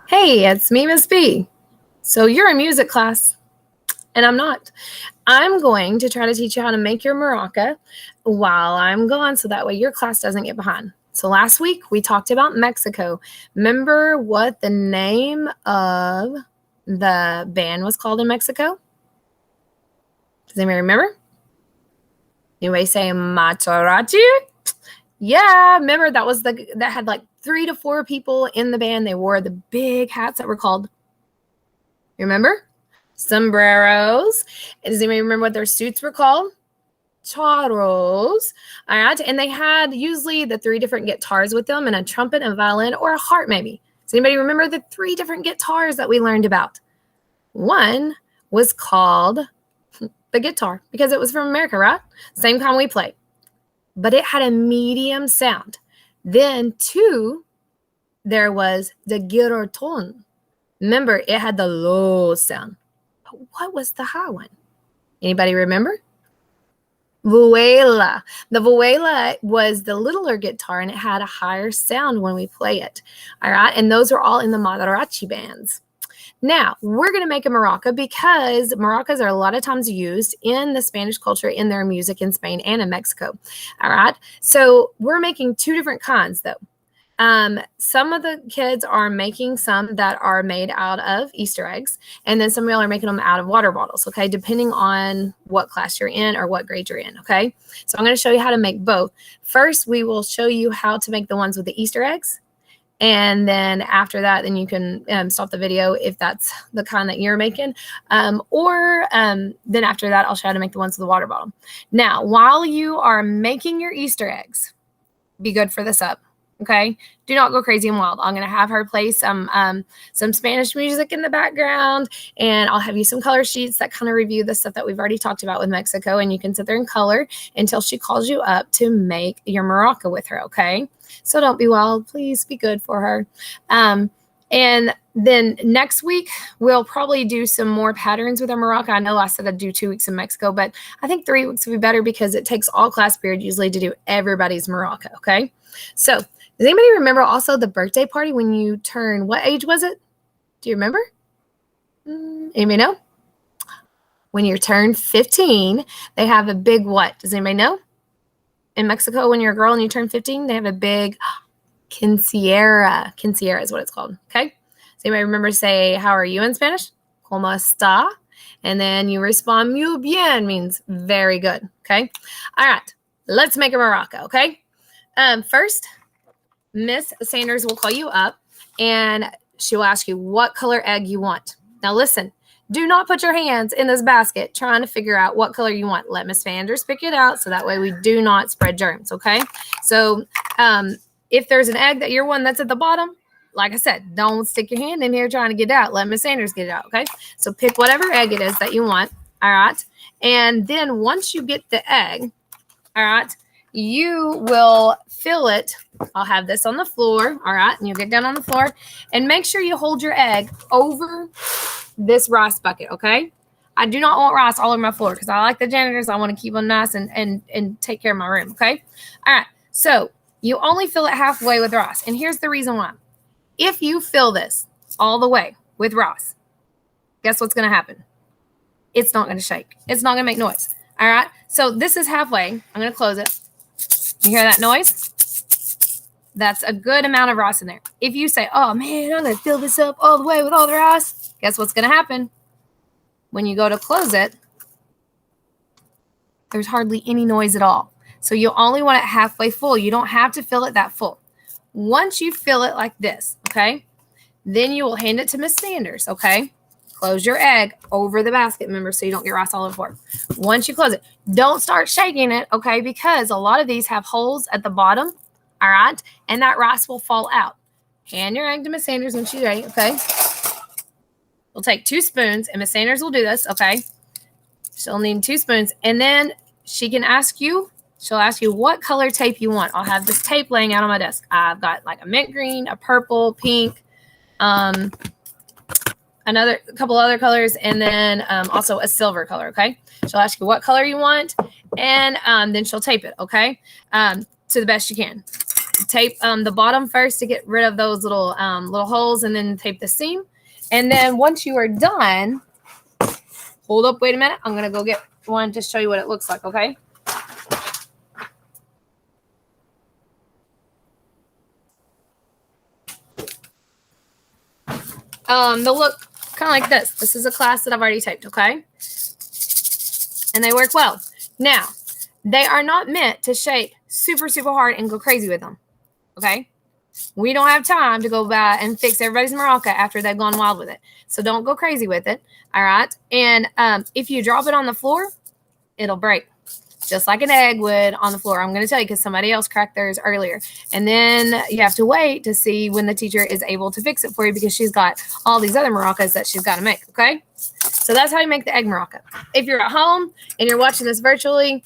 Hey, it's me, Miss B. So you're in music class, and I'm not. I'm going to try to teach you how to make your maraca while I'm gone, so that way your class doesn't get behind. So last week we talked about Mexico. Remember what the name of the band was called in Mexico? Does anybody remember? Anybody say Matarachi? Yeah, remember that had like 3 to 4 people in the band. They wore the big hats that were called, remember? Sombreros. Does anybody remember what their suits were called? Charros. All right. And they had usually the 3 different guitars with them, and a trumpet, a violin, or a harp, maybe. Does anybody remember the 3 different guitars that we learned about? One was called the guitar because it was from America, right? Same kind we played. But it had a medium sound. Then 2, there was the guitarton. Remember, it had the low sound. But what was the high one? Anybody remember? Vuela. The vuela was the littler guitar, and it had a higher sound when we play it. All right. And those are all in the mariachi bands. Now, we're going to make a maraca because maracas are a lot of times used in the Spanish culture in their music in Spain and in Mexico. All right. So we're making 2 different kinds, though. Some of the kids are making some that are made out of Easter eggs, and then some of y'all are making them out of water bottles, okay, depending on what class you're in or what grade you're in, okay? So I'm going to show you how to make both. First, we will show you how to make the ones with the Easter eggs, and then after that, then you can stop the video if that's the kind that you're making, or then after that, I'll show you how to make the ones with the water bottle. Now, while you are making your Easter eggs, be good for this up. Okay, do not go crazy and wild. I'm going to have her play some Spanish music in the background, and I'll have you some color sheets that kind of review the stuff that we've already talked about with Mexico, and you can sit there and color until she calls you up to make your maraca with her, okay? So don't be wild. Please be good for her. And then next week, we'll probably do some more patterns with our maraca. I know I said I'd do 2 weeks in Mexico, but I think 3 weeks would be better because it takes all class period usually to do everybody's maraca, okay? So does anybody remember also the birthday party when you turn, what age was it? Do you remember? Anybody know? When you turn 15, they have a big what? Does anybody know? In Mexico, when you're a girl and you turn 15, they have a big quinceañera. Quinceañera is what it's called, okay? Does anybody remember say, how are you in Spanish? ¿Cómo está? And then you respond, muy bien, means very good, okay? All right, let's make a maraca, okay? First, Miss Sanders will call you up, and she will ask you what color egg you want. Now, listen, do not put your hands in this basket trying to figure out what color you want. Let Miss Sanders pick it out so that way we do not spread germs, okay? So if there's an egg that you're one that's at the bottom, like I said, don't stick your hand in here trying to get it out. Let Miss Sanders get it out, okay? So pick whatever egg it is that you want, all right? And then once you get the egg, all right, you will fill it. I'll have this on the floor, all right? And you'll get down on the floor and make sure you hold your egg over this rice bucket, okay? I do not want rice all over my floor because I like the janitors. I want to keep them nice and take care of my room, okay? All right, so you only fill it halfway with rice. And here's the reason why. If you fill this all the way with rice, guess what's going to happen? It's not going to shake. It's not going to make noise, all right? So this is halfway. I'm going to close it. You hear that noise? That's a good amount of rice in there. If you say, oh, man, I'm going to fill this up all the way with all the rice, guess what's going to happen? When you go to close it, there's hardly any noise at all. So you only want it halfway full. You don't have to fill it that full. Once you fill it like this, okay, then you will hand it to Miss Sanders, okay? Close your egg over the basket, remember, so you don't get rice all over the floor. Once you close it, don't start shaking it, okay, because a lot of these have holes at the bottom, all right, and that rice will fall out. Hand your egg to Miss Sanders when she's ready, okay? We'll take 2 spoons, and Miss Sanders will do this, okay? She'll need 2 spoons, and then she can ask you, she'll ask you what color tape you want. I'll have this tape laying out on my desk. I've got like a mint green, a purple, pink, a couple other colors, and then also a silver color, okay? She'll ask you what color you want, and then she'll tape it, okay? To the best you can. tape the bottom first to get rid of those little holes, and then tape the seam. And then once you are done, hold up, wait a minute. I'm going to go get one to show you what it looks like, okay? They'll look kind of like this. This is a class that I've already taped, okay? And they work well. Now, they are not meant to shake super, super hard and go crazy with them, okay? We don't have time to go by and fix everybody's maraca after they've gone wild with it. So don't go crazy with it, all right? And if you drop it on the floor, it'll break, just like an egg would on the floor. I'm going to tell you because somebody else cracked theirs earlier. And then you have to wait to see when the teacher is able to fix it for you because she's got all these other maracas that she's got to make, okay? So that's how you make the egg maraca. If you're at home and you're watching this virtually,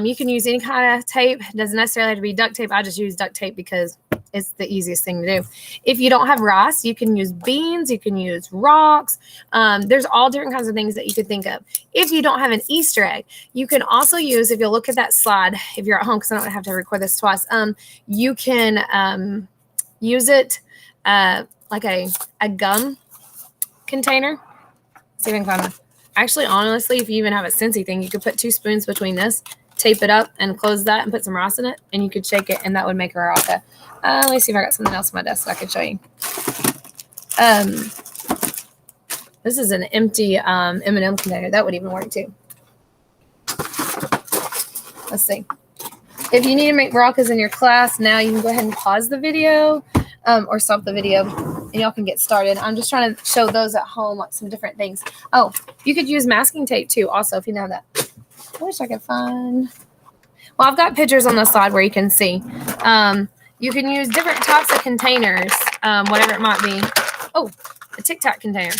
you can use any kind of tape. It doesn't necessarily have to be duct tape. I just use duct tape because it's the easiest thing to do. If you don't have rice, you can use beans. You can use rocks. There's all different kinds of things that you could think of. If you don't have an Easter egg, you can also use, if you'll look at that slide, if you're at home, because I don't have to record this twice, you can use it like a gum container. See if I can find one. Actually, honestly, if you even have a Scentsy thing, you could put 2 spoons between this, tape it up, and close that, and put some rice in it, and you could shake it, and that would make a maraca. Let me see if I got something else on my desk that I could show you. This is an empty M&M container. That would even work too. Let's see. If you need to make maracas in your class now, you can go ahead and pause the video or stop the video, and y'all can get started. I'm just trying to show those at home like some different things. Oh, you could use masking tape too also if you know that. I wish I could find. Well, I've got pictures on the side where you can see. You can use different types of containers, whatever it might be. Oh, a Tic Tac container.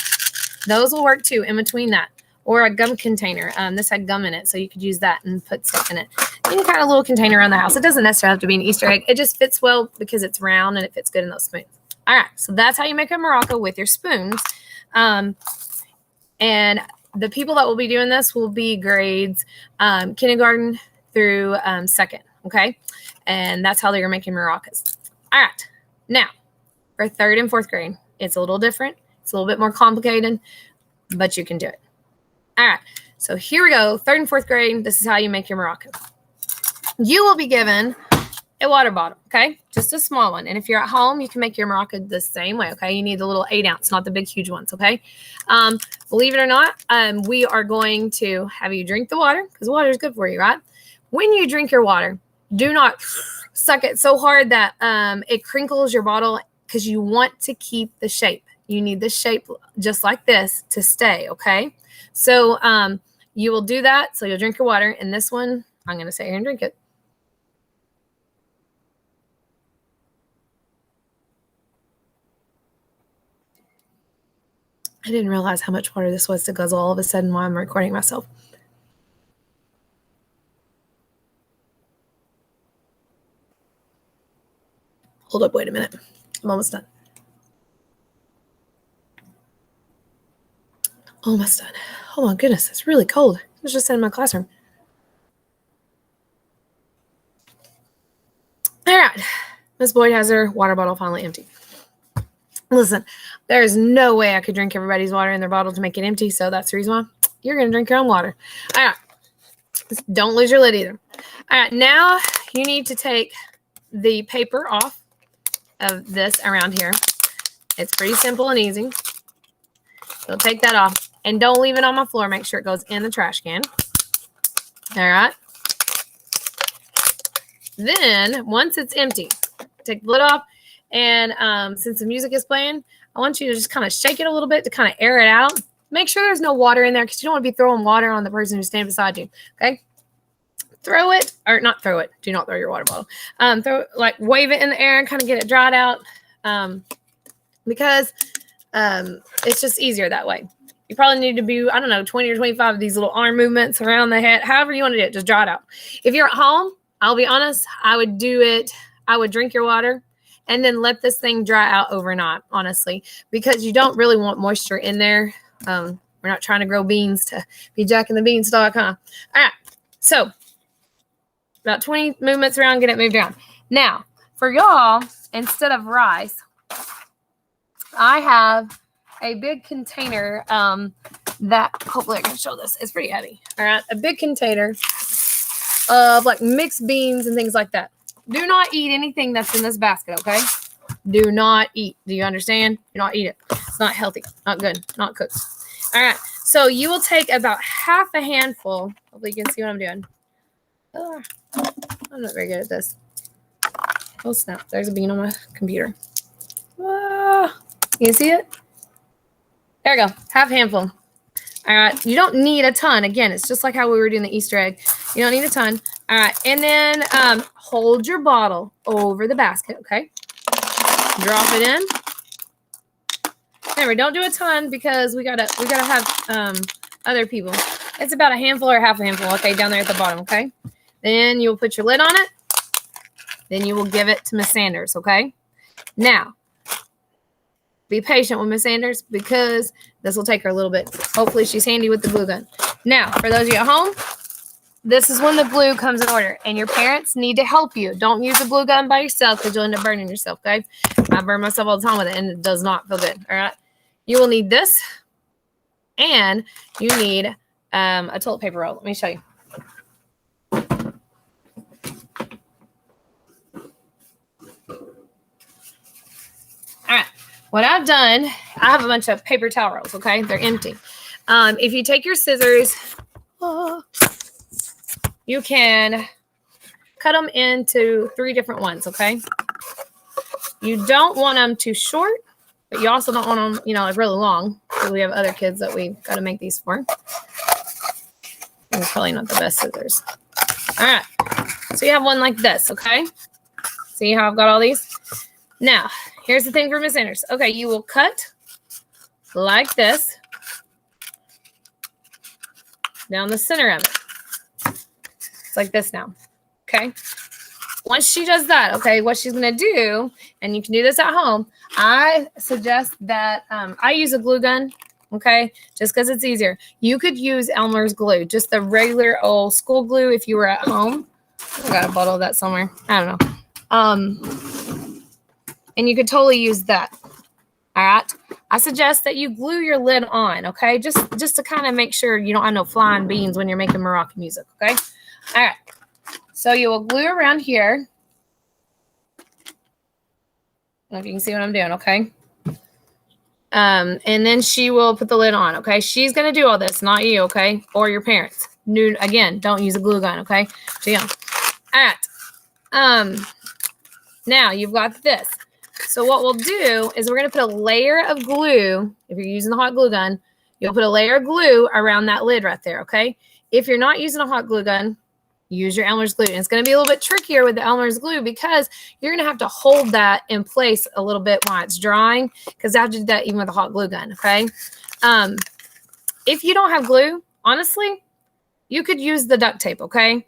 Those will work too in between that. Or a gum container. This had gum in it, so you could use that and put stuff in it. Any kind of little container around the house. It doesn't necessarily have to be an Easter egg. It just fits well because it's round and it fits good in those spoons. All right, so that's how you make a maraca with your spoons. And the people that will be doing this will be grades kindergarten through second, okay? And that's how they're making maracas. All right, now for 3rd and 4th grade, it's a little different. It's a little bit more complicated, but you can do it. All right, so here we go. 3rd and 4th grade, this is how you make your maraca. You will be given a water bottle, okay? Just a small one. And if you're at home, you can make your maraca the same way, okay? You need the little 8 ounce, not the big, huge ones, okay? Believe it or not, we are going to have you drink the water because water is good for you, right? When you drink your water, do not suck it so hard that it crinkles your bottle because you want to keep the shape. You need the shape just like this to stay, okay? So you will do that. So you'll drink your water. And this one, I'm going to sit here and drink it. I didn't realize how much water this was to guzzle all of a sudden while I'm recording myself. Hold up, wait a minute. I'm almost done. Almost done. Oh my goodness, it's really cold. I was just in my classroom. All right. Miss Boyd has her water bottle finally empty. Listen, there is no way I could drink everybody's water in their bottle to make it empty, so that's the reason why you're going to drink your own water. All right. Don't lose your lid either. All right, now you need to take the paper off of this around here. It's pretty simple and easy. So take that off. And don't leave it on my floor. Make sure it goes in the trash can. All right. Then, once it's empty, take the lid off. And since the music is playing, I want you to just kind of shake it a little bit to kind of air it out. Make sure there's no water in there because you don't want to be throwing water on the person who's standing beside you. Okay? Throw it, or not throw it. Do not throw your water bottle. Wave it in the air and kind of get it dried out because it's just easier that way. You probably need to do, 20 or 25 of these little arm movements around the head. However you want to do it, just dry it out. If you're at home, I'll be honest, I would do it. I would drink your water and then let this thing dry out overnight, honestly, because you don't really want moisture in there. We're not trying to grow beans to be Jack and the Beanstalk, huh? All right. So about 20 movements around, get it moved around. Now, for y'all, instead of rice, I have a big container that, hopefully I can show this. It's pretty heavy. All right, a big container of like mixed beans and things like that. Do not eat anything that's in this basket, okay? Do not eat. Do you understand? Do not eat it. It's not healthy, not good, not cooked. All right, so you will take about half a handful. Hopefully you can see what I'm doing. I'm not very good at this. Oh snap, there's a bean on my computer. You see it? There we go, half a handful. All right, you don't need a ton. Again, it's just like how we were doing the Easter egg. You don't need a ton. All right, and then hold your bottle over the basket, okay? Drop it in. Remember, don't do a ton because we gotta have other people. It's about a handful or half a handful, okay, down there at the bottom, okay? Then you'll put your lid on it. Then you will give it to Miss Sanders, okay? Now, be patient with Miss Sanders because this will take her a little bit. Hopefully she's handy with the glue gun. Now, for those of you at home, this is when the glue comes in order, and your parents need to help you. Don't use a glue gun by yourself because you'll end up burning yourself, okay? I burn myself all the time with it, and it does not feel good, all right? You will need this, and you need a toilet paper roll. Let me show you. All right, what I've done, I have a bunch of paper towel rolls, okay? They're empty. If you take your scissors, you can cut them into 3 different ones, okay? You don't want them too short, but you also don't want them, you know, like really long, because we have other kids that we've got to make these for. They're probably not the best scissors. All right, so you have one like this, okay? See how I've got all these? Now, here's the thing for Miss Sanders. Okay, you will cut like this down the center of it. It's like this now, okay? Once she does that, okay, what she's going to do, and you can do this at home, I suggest that I use a glue gun, okay, just because it's easier. You could use Elmer's glue, just the regular old school glue if you were at home. I got a bottle of that somewhere. I don't know. And you could totally use that. All right. I suggest that you glue your lid on, okay? Just to kind of make sure you don't have no flying beans when you're making Moroccan music, okay? All right. So you will glue around here. I don't know if you can see what I'm doing, okay? And then she will put the lid on, okay? She's going to do all this, not you, okay? Or your parents. Again, don't use a glue gun, okay? So, yeah. All right. Now you've got this. So what we'll do is we're going to put a layer of glue. If you're using the hot glue gun, you'll put a layer of glue around that lid right there, okay? If you're not using a hot glue gun, use your Elmer's glue. And it's going to be a little bit trickier with the Elmer's glue because you're going to have to hold that in place a little bit while it's drying because I have to do that even with a hot glue gun, okay? If you don't have glue, honestly, you could use the duct tape, okay?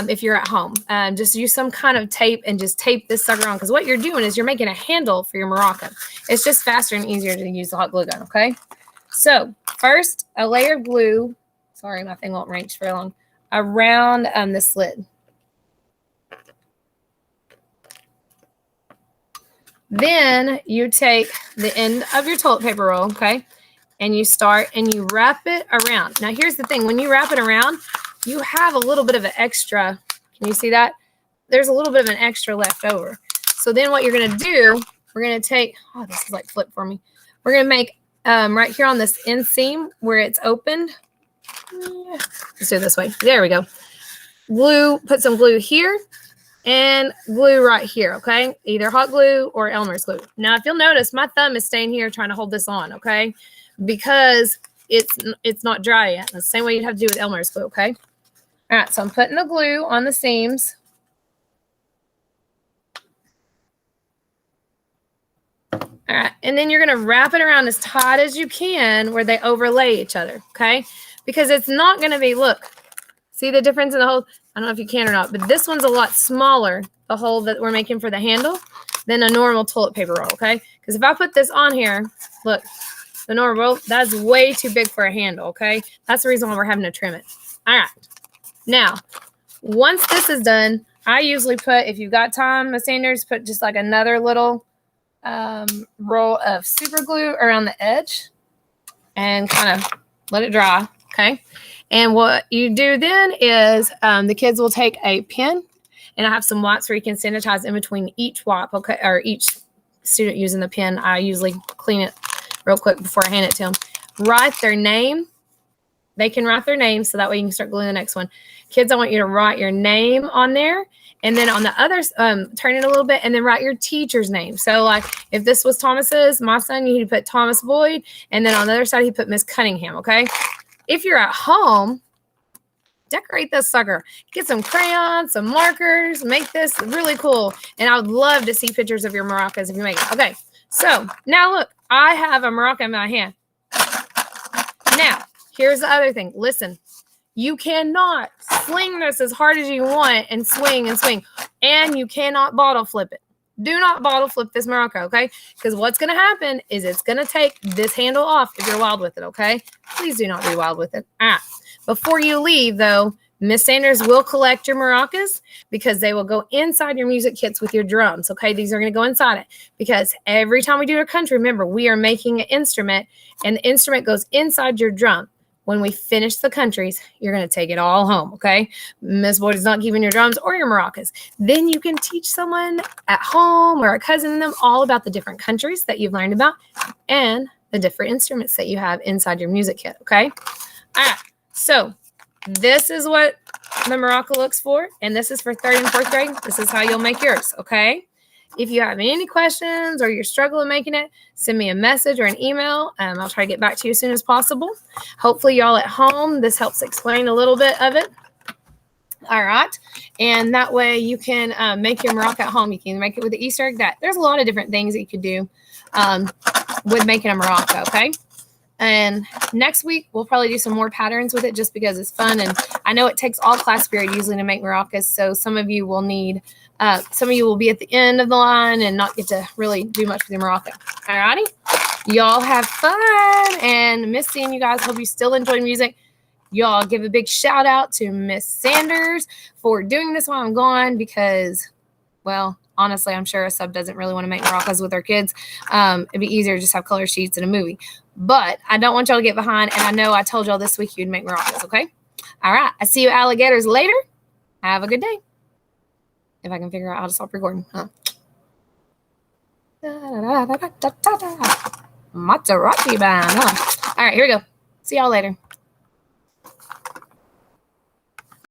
If you're at home. Just use some kind of tape and just tape this sucker on because what you're doing is you're making a handle for your maraca. It's just faster and easier to use the hot glue gun, okay? So first, a layer of glue. Sorry, my thing won't reach very long. Around this lid. Then you take the end of your toilet paper roll, okay? And you start and you wrap it around. Now, here's the thing. When you wrap it around, you have a little bit of an extra. Can you see that? There's a little bit of an extra left over. So then what you're going to do, we're going to take, oh, this is like flip for me. We're going to make right here on this inseam where it's opened. Let's do it this way. There we go. Glue, put some glue here and glue right here, okay? Either hot glue or Elmer's glue. Now, if you'll notice, my thumb is staying here trying to hold this on, okay? Because it's not dry yet. The same way you'd have to do with Elmer's glue, okay? All right, so I'm putting the glue on the seams. All right, and then you're going to wrap it around as tight as you can where they overlay each other, okay? Because it's not going to be, look, see the difference in the hole? I don't know if you can or not, but this one's a lot smaller, the hole that we're making for the handle, than a normal toilet paper roll, okay? Because if I put this on here, look, the normal roll, that's way too big for a handle, okay? That's the reason why we're having to trim it. All right. Now, once this is done, I usually put, if you've got time, Miss Sanders, put just like another little roll of super glue around the edge and kind of let it dry. Okay. And what you do then is the kids will take a pen, and I have some wipes where you can sanitize in between each wipe. Okay. Or each student using the pen. I usually clean it real quick before I hand it to them. Write their name. They can write their name so that way you can start gluing the next one. Kids, I want you to write your name on there. And then on the other, turn it a little bit and then write your teacher's name. So like if this was Thomas's, my son, you need to put Thomas Boyd. And then on the other side, he put Miss Cunningham, okay? If you're at home, decorate this sucker. Get some crayons, some markers, make this really cool. And I would love to see pictures of your maracas if you make it. Okay, so now look, I have a maraca in my hand. Now, here's the other thing. Listen, you cannot sling this as hard as you want and swing and swing. And you cannot bottle flip it. Do not bottle flip this maraca, okay? Because what's going to happen is it's going to take this handle off if you're wild with it, okay? Please do not be wild with it. Before you leave, though, Miss Sanders will collect your maracas because they will go inside your music kits with your drums, okay? These are going to go inside it because every time we do a country, remember, we are making an instrument, and the instrument goes inside your drum. When we finish the countries, you're going to take it all home, okay? Miss Boyd is not giving your drums or your maracas. Then you can teach someone at home or a cousin them all about the different countries that you've learned about and the different instruments that you have inside your music kit, okay? All right, so this is what the maraca looks for, and this is for 3rd and 4th grade. This is how you'll make yours, okay? If you have any questions or you're struggling making it, send me a message or an email. I'll try to get back to you as soon as possible. Hopefully y'all at home, this helps explain a little bit of it. All right. And that way you can make your maraca at home. You can make it with the Easter egg. There's a lot of different things that you could do with making a maraca, okay? And next week, we'll probably do some more patterns with it just because it's fun. And I know it takes all class period usually to make maracas. So some of you will need, some of you will be at the end of the line and not get to really do much with your maraca. All righty. Y'all have fun and miss seeing you guys. Hope you still enjoy music. Y'all give a big shout out to Miss Sanders for doing this while I'm gone because, well, honestly, I'm sure a sub doesn't really want to make maracas with their kids. It'd be easier to just have color sheets in a movie. But I don't want y'all to get behind, and I know I told y'all this week you'd make maracas, okay? All right. I see you alligators later. Have a good day. If I can figure out how to stop recording. Maserati band, huh? All right, here we go. See y'all later.